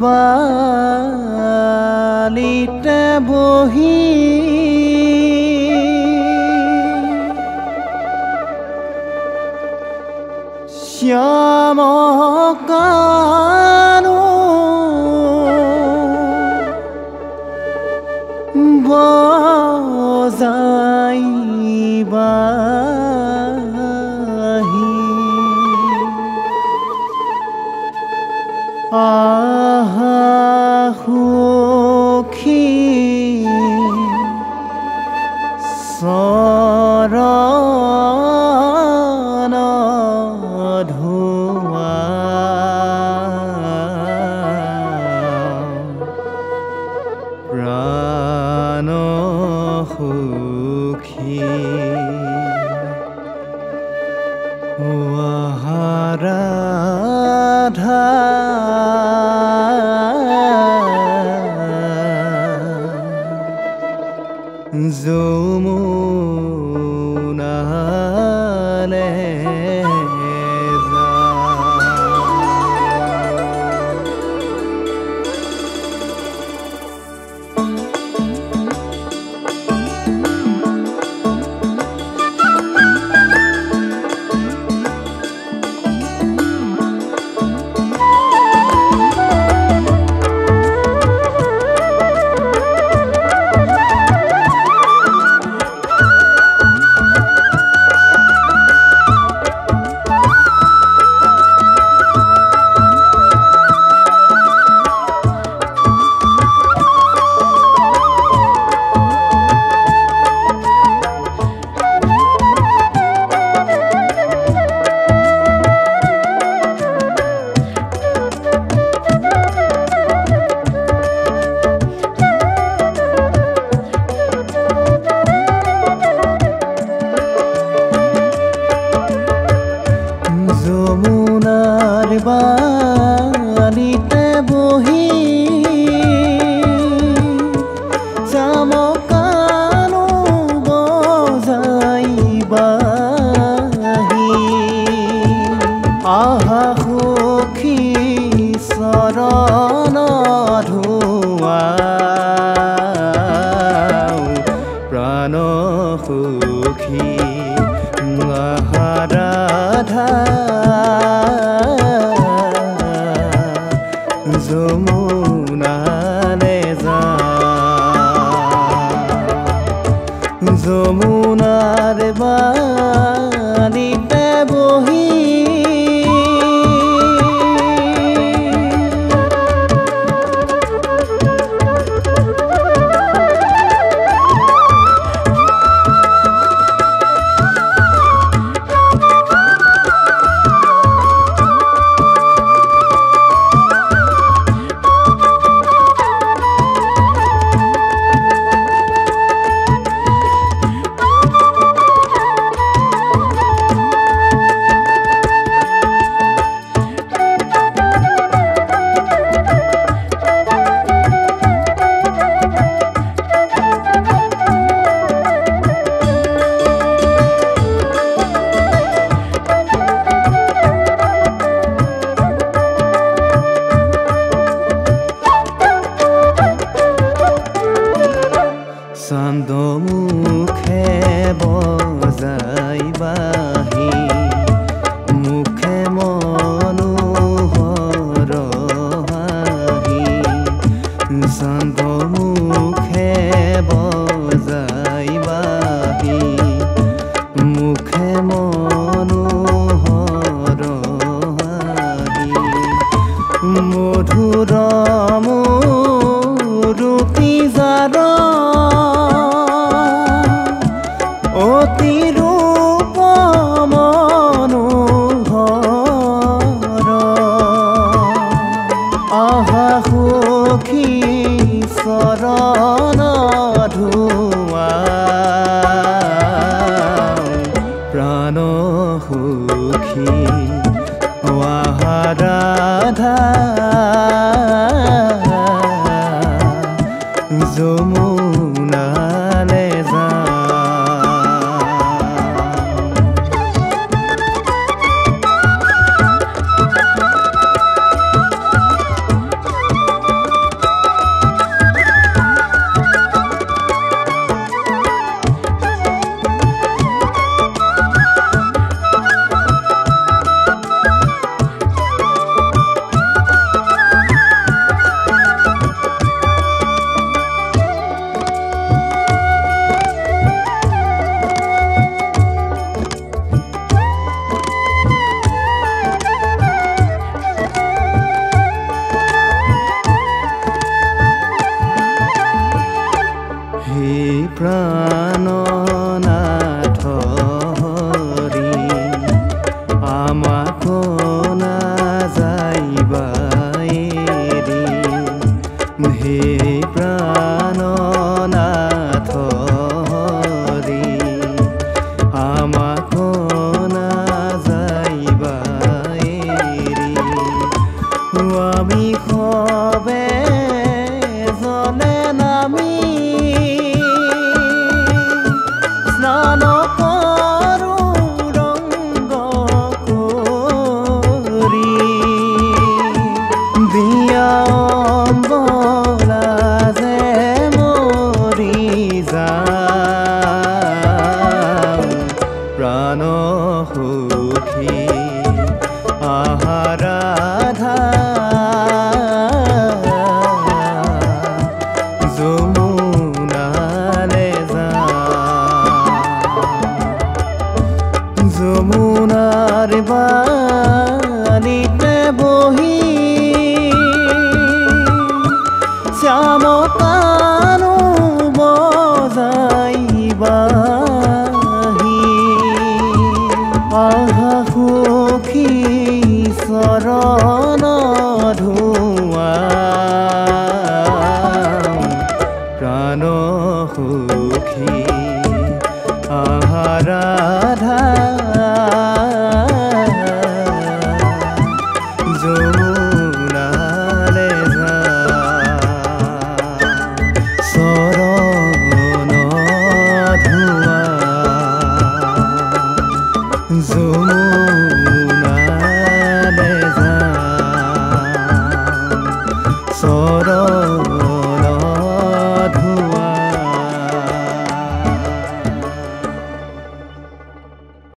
বালিতে বহি শ্যামকানো বজাইবাহি আহা সুখী চৰণ ধোৱা প্ৰাণ সুখী ৰাধা যমুনালে যমুনাৰ বালিতে বহি শ্যামকানো বজাইবাহি আহা সুখী চৰণ ধোৱা প্ৰাণ সুখী ৰাধা যমুনালে যা যমুনাৰ বালিতে বহি চান্দ মুখে বজাইবাহি মুখে মনোহৰ হাঁহি চান্দ মুখে বজাইবাহি মুখে মনোহৰ হাঁহি মধুৰ মুৰুতি যাৰ অতি ৰূপ মনোহৰ আহা সুখী চৰণ ধোৱা প্ৰাণ সুখী ৰাধা যাইবা এৰি হে প্ৰাণনাথ হৰি আমাক নাযাইবা এৰি আমি সবে জনে নামি স্নান কৰো ৰংগ কৰি দিয়া অম্বলা যে মৰি যাওঁ প্ৰাণ সুখী আহাৰাধা যমুনালে যাওঁ যমুনাৰ বালিতে বহি শ্যামকানু বজাইবাহি আহা সুখী চৰণ ধোৱা প্ৰাণ সুখী আহাৰাধা যমুনালে যাওঁ চৰণ ধোৱা যমুনালে যাওঁ চৰণ